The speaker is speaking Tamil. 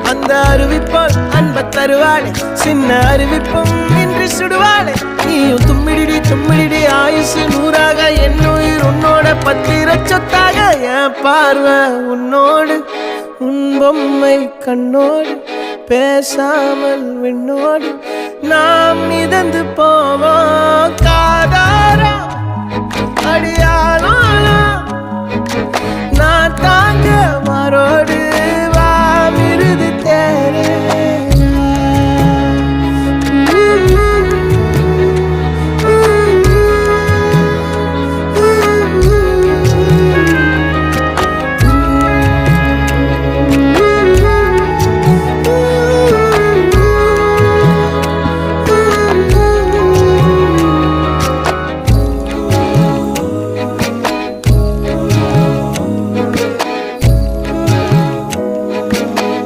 அந்த அறிவிப்பால் அன்ப தருவாளே சின்ன அறிவிப்பும் இன்றி சுடுவாளே நீயும் தும்மிடி தும்மிடி ஆயுசு நூறாக என்னுயிர் உன்னோட பத்திர சொத்தாக என் பார்வை உன்னோடு உன் பொம்மை கண்ணோடு பேசாமல் விண்ணோடு நாம் மிதந்து போவோம் காதாரா அடியாளோ நான் தாங்க மாறோடு